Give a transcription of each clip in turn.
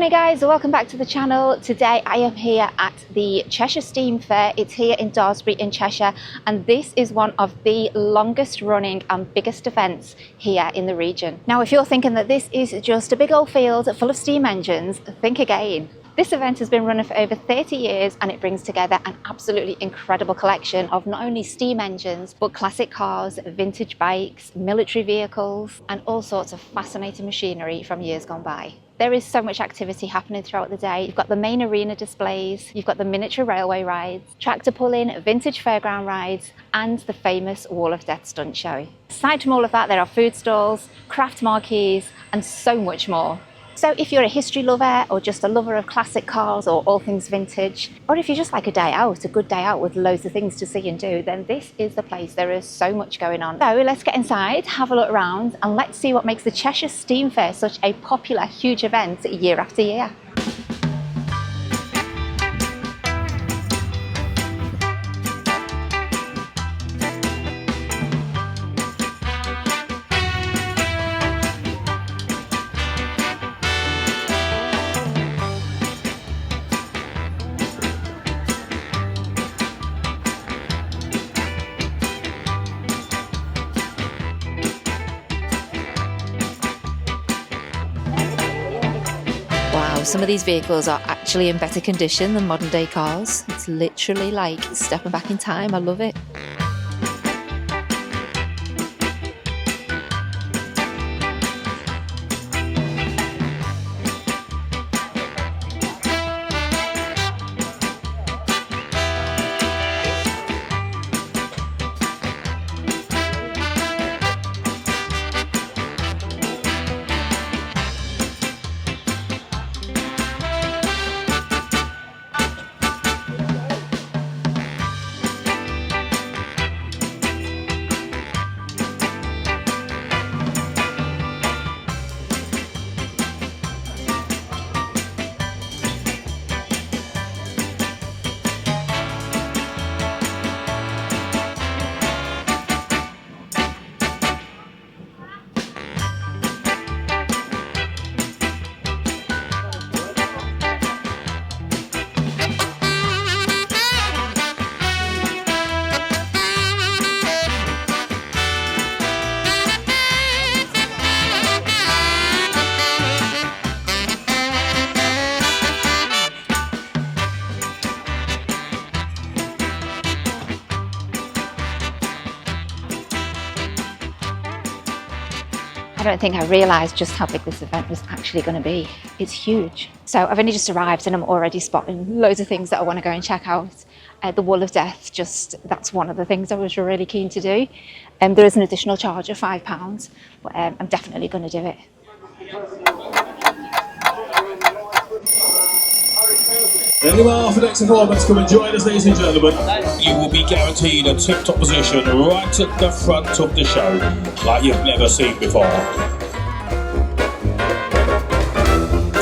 Morning guys, welcome back to the channel. Today I am here at the Cheshire Steam Fair. It's here in Daresbury in Cheshire, and this is one of the longest running and biggest events here in the region. Now if you're thinking that this is just a big old field full of steam engines, think again. This event has been running for over 30 years and it brings together an absolutely incredible collection of not only steam engines but classic cars, vintage bikes, military vehicles and all sorts of fascinating machinery from years gone by. There is so much activity happening throughout the day. You've got the main arena displays, you've got the miniature railway rides, tractor pulling, vintage fairground rides and the famous Wall of Death stunt show. Aside from all of that, there are food stalls, craft marquees and so much more. So if you're a history lover or just a lover of classic cars or all things vintage, or if you just like a day out, a good day out with loads of things to see and do, then this is the place. There is so much going on. So let's get inside, have a look around and let's see what makes the Cheshire Steam Fair such a popular, huge event year after year. Wow, some of these vehicles are actually in better condition than modern day cars. It's literally like stepping back in time. I love it. I don't think I realised just how big this event was actually going to be. It's huge. So I've only just arrived and I'm already spotting loads of things that I want to go and check out. The Wall of Death, that's one of the things I was really keen to do. There is an additional charge of £5, but I'm definitely going to do it. Anyone for the next performance, come and join us, ladies and gentlemen. You will be guaranteed a tip-top position right at the front of the show, like you've never seen before.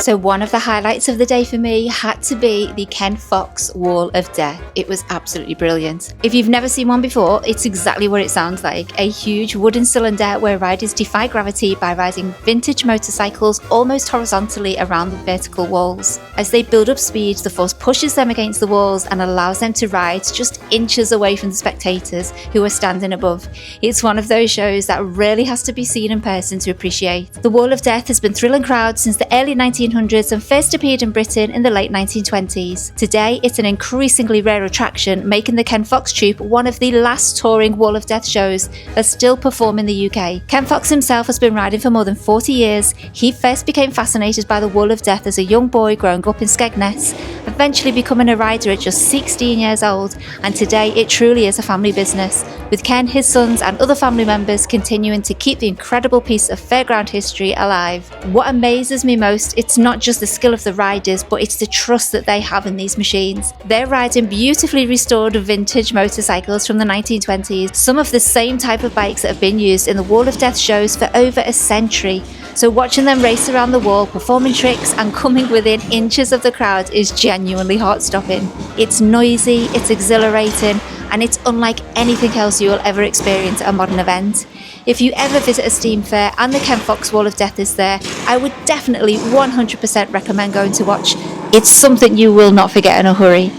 So one of the highlights of the day for me had to be the Ken Fox Wall of Death. It was absolutely brilliant. If you've never seen one before, it's exactly what it sounds like. A huge wooden cylinder where riders defy gravity by riding vintage motorcycles almost horizontally around the vertical walls. As they build up speed, the force pushes them against the walls and allows them to ride just inches away from the spectators who are standing above. It's one of those shows that really has to be seen in person to appreciate. The Wall of Death has been thrilling crowds since the early 1900s and first appeared in Britain in the late 1920s. Today, it's an increasingly rare attraction, making the Ken Fox Troupe one of the last touring Wall of Death shows that still perform in the UK. Ken Fox himself has been riding for more than 40 years. He first became fascinated by the Wall of Death as a young boy growing up in Skegness, eventually becoming a rider at just 16 years old, and today it truly is a family business, with Ken, his sons and other family members continuing to keep the incredible piece of fairground history alive. What amazes me most, it's not just the skill of the riders, but it's the trust that they have in these machines. They're riding beautifully restored vintage motorcycles from the 1920s, some of the same type of bikes that have been used in the Wall of Death shows for over a century. So watching them race around the wall, performing tricks and coming within inches of the crowd is genuinely heart-stopping. It's noisy, it's exhilarating, and it's unlike anything else you will ever experience at a modern event. If you ever visit a steam fair and the Ken Fox Wall of Death is there, I would definitely 100% recommend going to watch. It's something you will not forget in a hurry.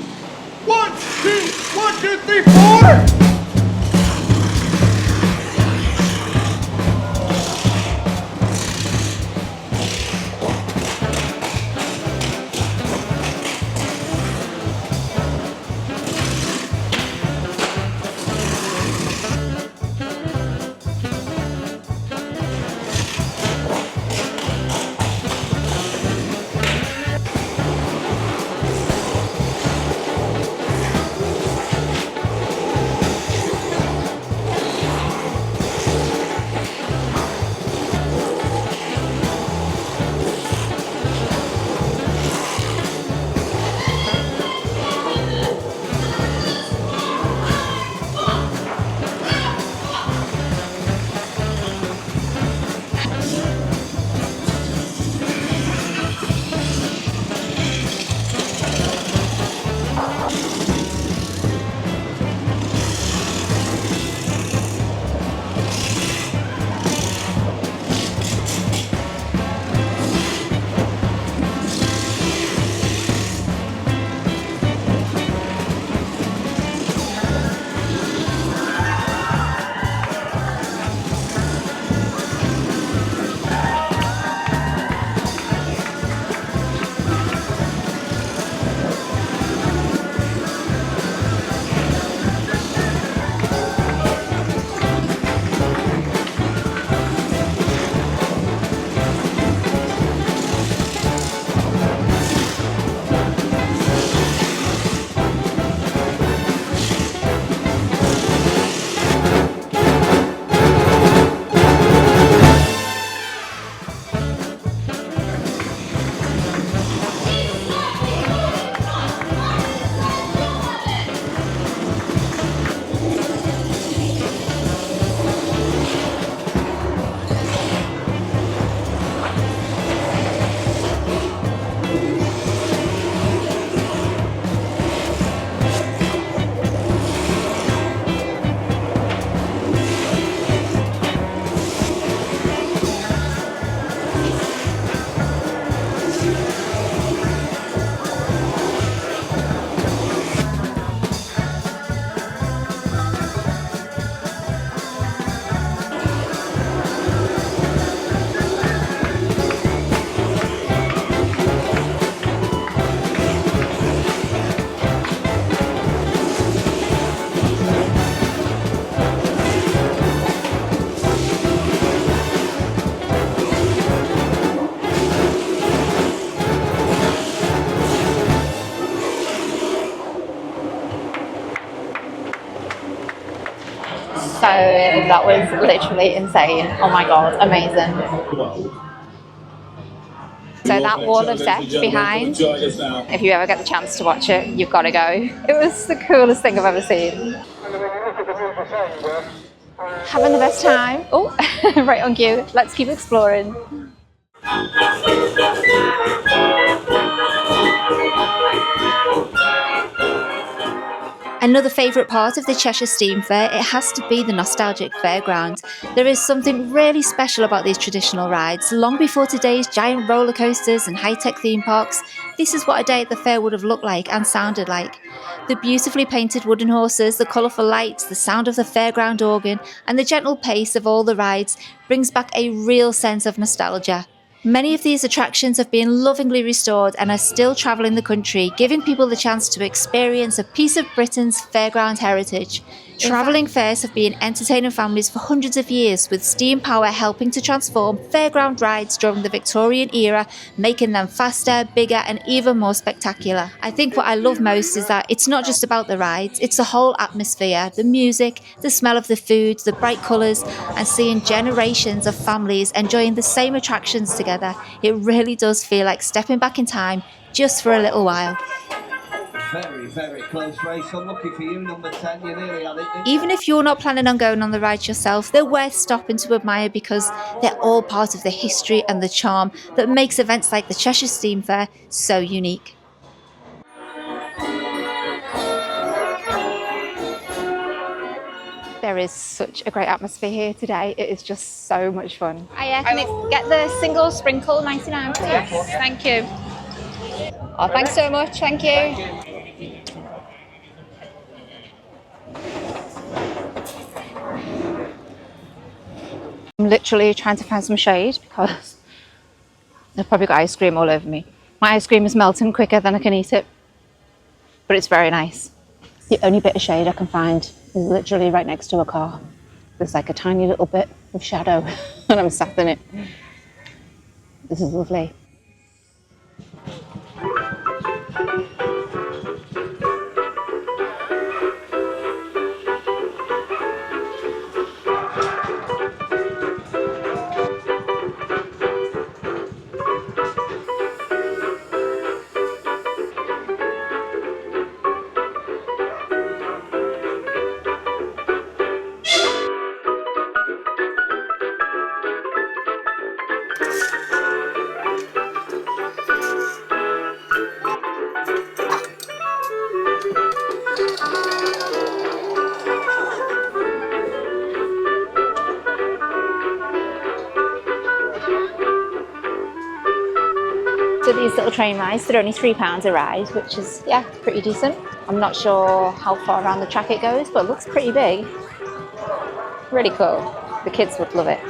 1, 2, 3, 4! So that was literally insane. Oh my god, amazing. So that wall of death behind, if you ever get the chance to watch it, you've got to go. It was the coolest thing I've ever seen. Having the best time. Oh, right on cue. Let's keep exploring. Another favourite part of the Cheshire Steam Fair, it has to be the nostalgic Fairground. There is something really special about these traditional rides. Long before today's giant roller coasters and high-tech theme parks, this is what a day at the fair would have looked like and sounded like. The beautifully painted wooden horses, the colourful lights, the sound of the fairground organ, and the gentle pace of all the rides brings back a real sense of nostalgia. Many of these attractions have been lovingly restored and are still travelling the country, giving people the chance to experience a piece of Britain's fairground heritage. Travelling fairs have been entertaining families for hundreds of years, with steam power helping to transform fairground rides during the Victorian era, making them faster, bigger and even more spectacular. I think what I love most is that it's not just about the rides, it's the whole atmosphere, the music, the smell of the food, the bright colours, and seeing generations of families enjoying the same attractions together. It really does feel like stepping back in time just for a little while. Very, very close race. Unlucky for you, number 10. You nearly had it. Even if you're not planning on going on the rides yourself, they're worth stopping to admire because they're all part of the history and the charm that makes events like the Cheshire Steam Fair so unique. There is such a great atmosphere here today. It is just so much fun. Hiya, can I get the single sprinkle 99 please? Yes. Thank you. Oh, thanks so much. Thank you. I'm literally trying to find some shade because I've probably got ice cream all over me. My ice cream is melting quicker than I can eat it, but it's very nice. The only bit of shade I can find is literally right next to a car. There's like a tiny little bit of shadow and I'm sat in it. This is lovely. So these little train rides, they're only £3 a ride, which is, yeah, pretty decent. I'm not sure how far around the track it goes, but it looks pretty big. Really cool. The kids would love it.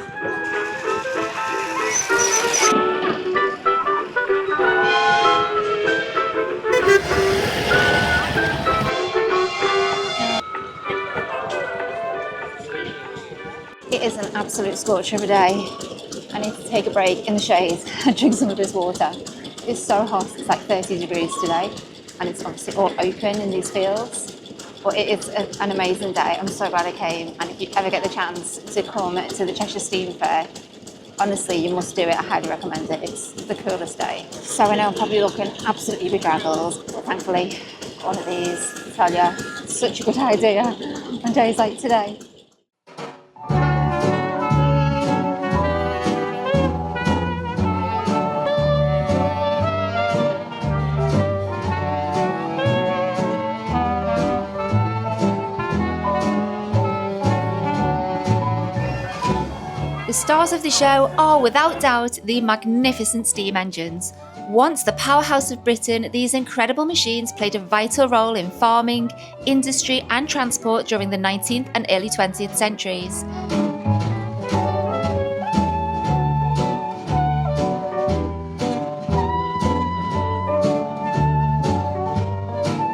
It is an absolute scorcher of a day. I need to take a break in the shade and drink some of this water. It's so hot, it's like 30 degrees today, and it's obviously all open in these fields. But it is an amazing day. I'm so glad I came, and if you ever get the chance to come to the Cheshire Steam Fair, honestly, you must do it. I highly recommend it. It's the coolest day. So I know I'm probably looking absolutely bedraggled, but thankfully, one of these, I tell you, it's such a good idea on days like today. The stars of the show are without doubt the magnificent steam engines. Once the powerhouse of Britain, these incredible machines played a vital role in farming, industry and transport during the 19th and early 20th centuries.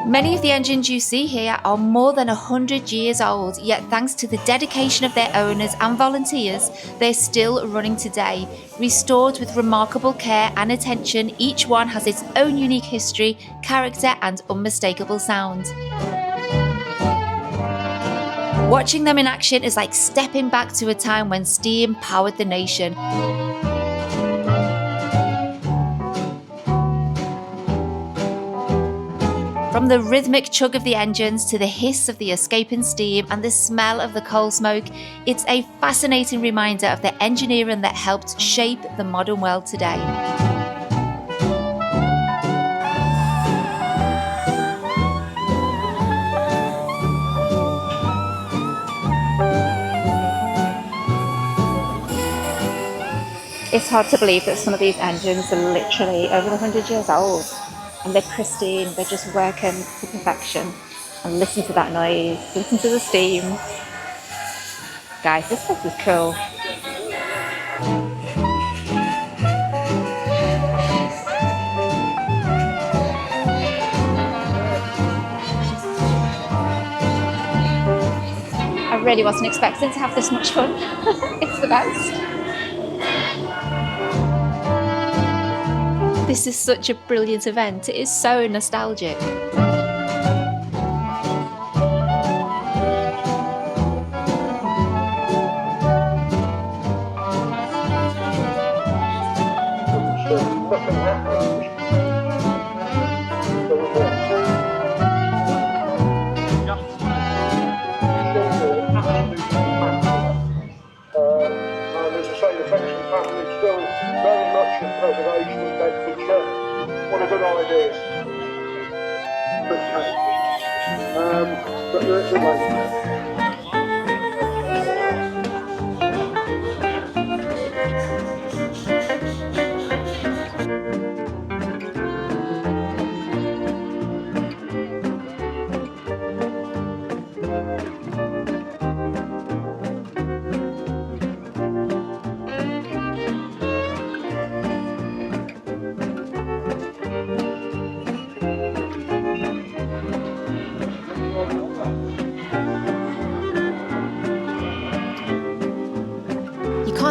Many of the engines you see here are more than 100 years old, yet thanks to the dedication of their owners and volunteers, they're still running today. Restored with remarkable care and attention, each one has its own unique history, character and unmistakable sound. Watching them in action is like stepping back to a time when steam powered the nation. From the rhythmic chug of the engines to the hiss of the escaping steam and the smell of the coal smoke, it's a fascinating reminder of the engineering that helped shape the modern world today. It's hard to believe that some of these engines are literally over 100 years old. And they're pristine, they're just working to perfection. And listen to that noise, listen to the steam. Guys, this place is cool. I really wasn't expecting to have this much fun. It's the best. This is such a brilliant event. It is so nostalgic. Preservation in Bedfordshire. What a good idea. Okay. But the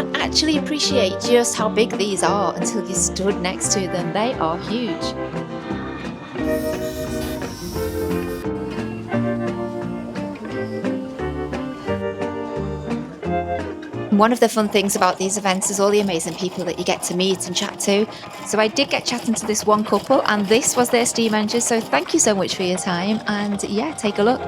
can't actually appreciate just how big these are until you stood next to them. They are huge. One of the fun things about these events is all the amazing people that you get to meet and chat to. So I did get chatting to this one couple, and this was their steam engine, so thank you so much for your time, and yeah, take a look.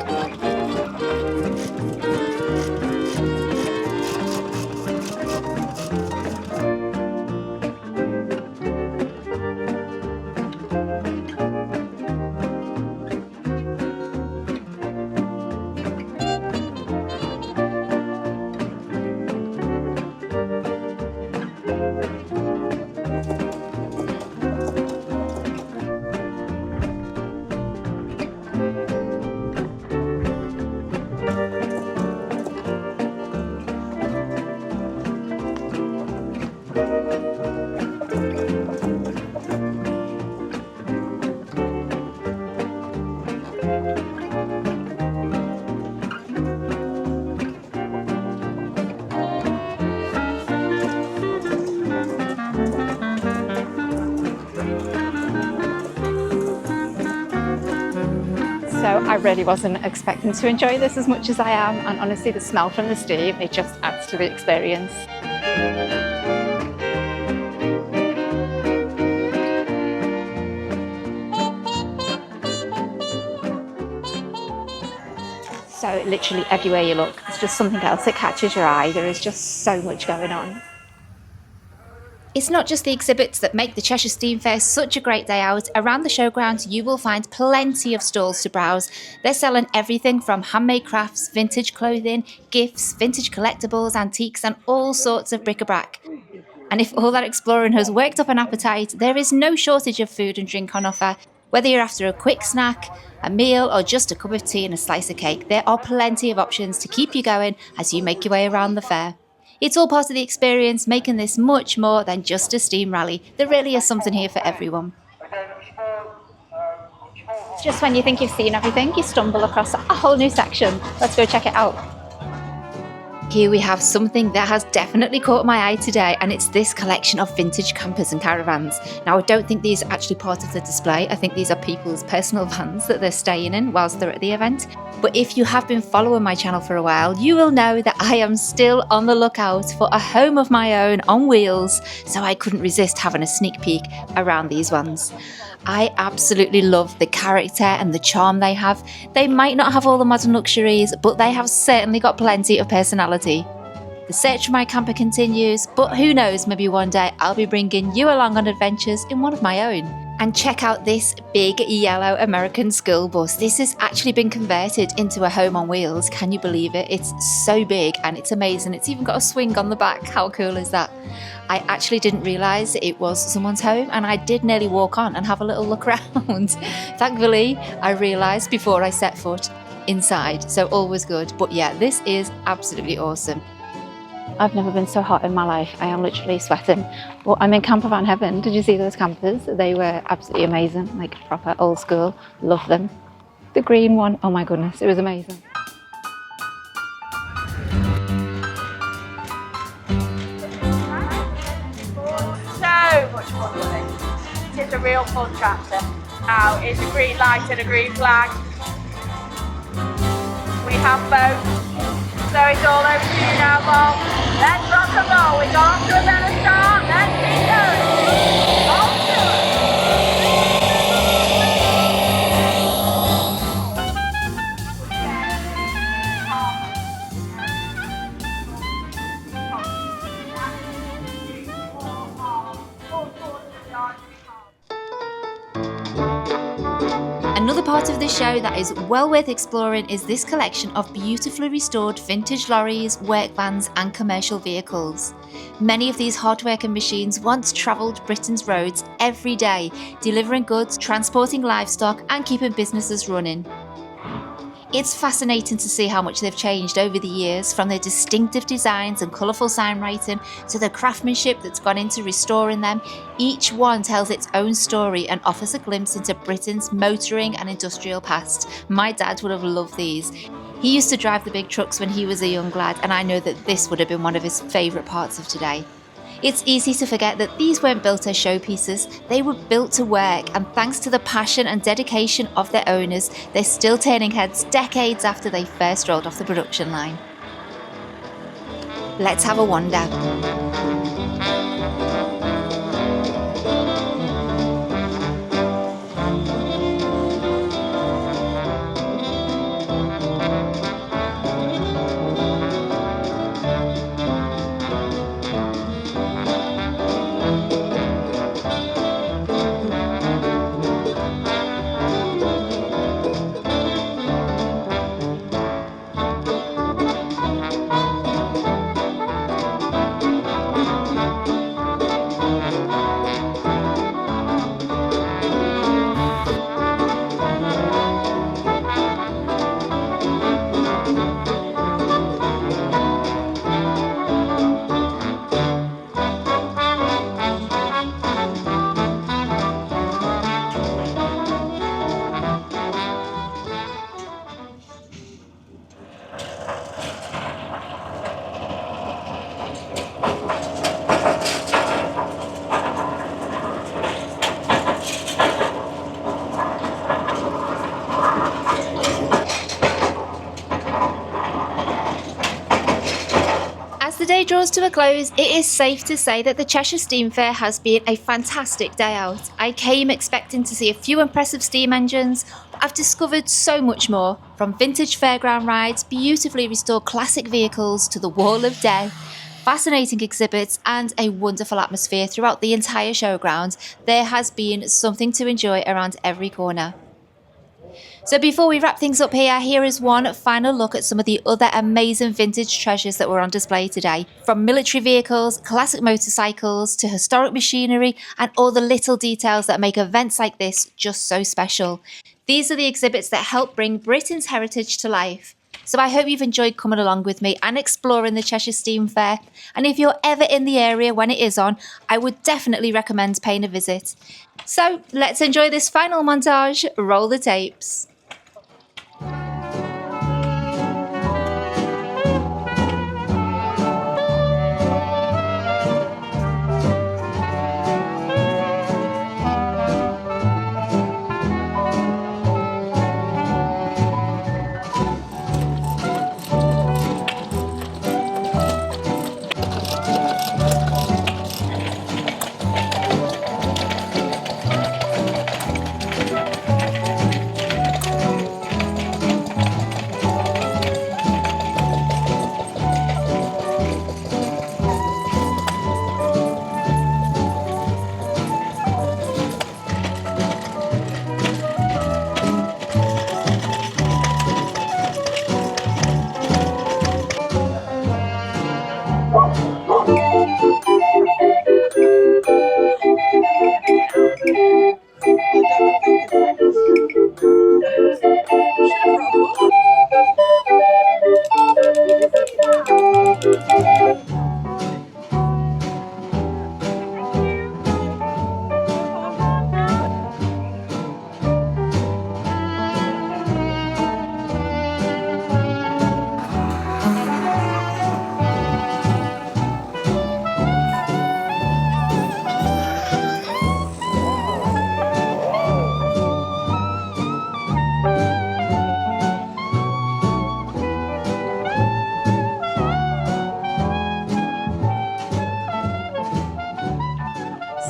So I really wasn't expecting to enjoy this as much as I am, and honestly the smell from the steam, it just adds to the experience. So literally everywhere you look, there's just something else that catches your eye. There is just so much going on. It's not just the exhibits that make the Cheshire Steam Fair such a great day out. Around the showgrounds you will find plenty of stalls to browse. They're selling everything from handmade crafts, vintage clothing, gifts, vintage collectibles, antiques and all sorts of bric-a-brac. And if all that exploring has worked up an appetite, there is no shortage of food and drink on offer. Whether you're after a quick snack, a meal or just a cup of tea and a slice of cake, there are plenty of options to keep you going as you make your way around the fair. It's all part of the experience, making this much more than just a steam rally. There really is something here for everyone. Just when you think you've seen everything, you stumble across a whole new section. Let's go check it out. Here we have something that has definitely caught my eye today, and it's this collection of vintage campers and caravans. Now, I don't think these are actually part of the display. I think these are people's personal vans that they're staying in whilst they're at the event. But if you have been following my channel for a while, you will know that I am still on the lookout for a home of my own on wheels, so I couldn't resist having a sneak peek around these ones. I absolutely love the character and the charm they have. They might not have all the modern luxuries, but they have certainly got plenty of personality. The search for my camper continues, but who knows, maybe one day I'll be bringing you along on adventures in one of my own. And check out this big yellow American school bus. This has actually been converted into a home on wheels. Can you believe it? It's so big and it's amazing. It's even got a swing on the back. How cool is that? I actually didn't realise it was someone's home, and I did nearly walk on and have a little look around. Thankfully, I realised before I set foot inside, so all was good. But yeah, this is absolutely awesome. I've never been so hot in my life. I am literally sweating. Well, I'm in camper van heaven. Did you see those campers? They were absolutely amazing, like proper old school. Love them. The green one, oh my goodness, it was amazing. So much fun with it. It is a real fun tractor. Now it's a green light and a green flag. We have both. So it's all over to you now, Bob. Let's rock and roll. We're off to a better start. Let's keep going. On to it. Another part of the show that is well worth exploring is this collection of beautifully restored vintage lorries, work vans and commercial vehicles. Many of these hard-working machines once travelled Britain's roads every day, delivering goods, transporting livestock and keeping businesses running. It's fascinating to see how much they've changed over the years, from their distinctive designs and colourful signwriting to the craftsmanship that's gone into restoring them. Each one tells its own story and offers a glimpse into Britain's motoring and industrial past. My dad would have loved these. He used to drive the big trucks when he was a young lad, and I know that this would have been one of his favourite parts of today. It's easy to forget that these weren't built as showpieces, they were built to work, and thanks to the passion and dedication of their owners, they're still turning heads decades after they first rolled off the production line. Let's have a wander. As the day draws to a close, it is safe to say that the Cheshire Steam Fair has been a fantastic day out. I came expecting to see a few impressive steam engines, but I've discovered so much more, from vintage fairground rides, beautifully restored classic vehicles to the Wall of Death, fascinating exhibits and a wonderful atmosphere throughout the entire showground. There has been something to enjoy around every corner. So before we wrap things up here is one final look at some of the other amazing vintage treasures that were on display today. From military vehicles, classic motorcycles, to historic machinery and all the little details that make events like this just so special. These are the exhibits that help bring Britain's heritage to life. So I hope you've enjoyed coming along with me and exploring the Cheshire Steam Fair. And if you're ever in the area when it is on, I would definitely recommend paying a visit. So let's enjoy this final montage. Roll the tapes.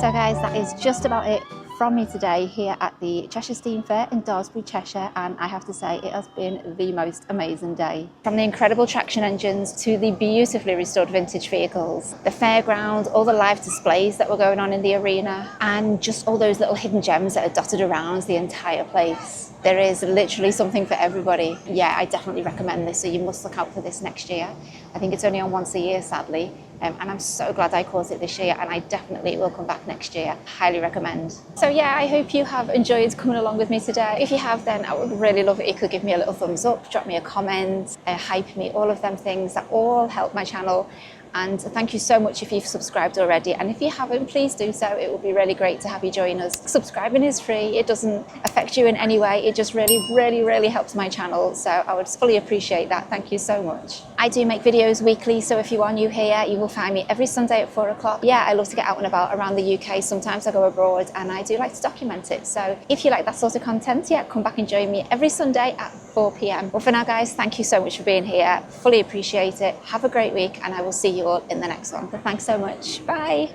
So guys, that is just about it from me today here at the Cheshire Steam Fair in Daresbury, Cheshire, and I have to say it has been the most amazing day. From the incredible traction engines to the beautifully restored vintage vehicles, the fairground, all the live displays that were going on in the arena, and just all those little hidden gems that are dotted around the entire place. There is literally something for everybody. Yeah, I definitely recommend this, so you must look out for this next year. I think it's only on once a year, sadly, and I'm so glad I caught it this year, and I definitely will come back next year. Highly recommend. So yeah, I hope you have enjoyed coming along with me today. If you have, then I would really love it if you could give me a little thumbs up, drop me a comment, hype me, all of them things that all help my channel. And thank you so much if you've subscribed already, and if you haven't, please do so. It would be really great to have you join us. Subscribing is free, it doesn't affect you in any way, it just really helps my channel, so I would fully appreciate that. Thank you so much. I do make videos weekly, so if you are new here, you will find me every Sunday at 4 o'clock. Yeah, I love to get out and about around the UK. Sometimes I go abroad and I do like to document it, so if you like that sort of content, yeah, come back and join me every Sunday at 4 p.m. But for now guys, thank you so much for being here, fully appreciate it. Have a great week, and I will see you all in the next one. So thanks so much, bye.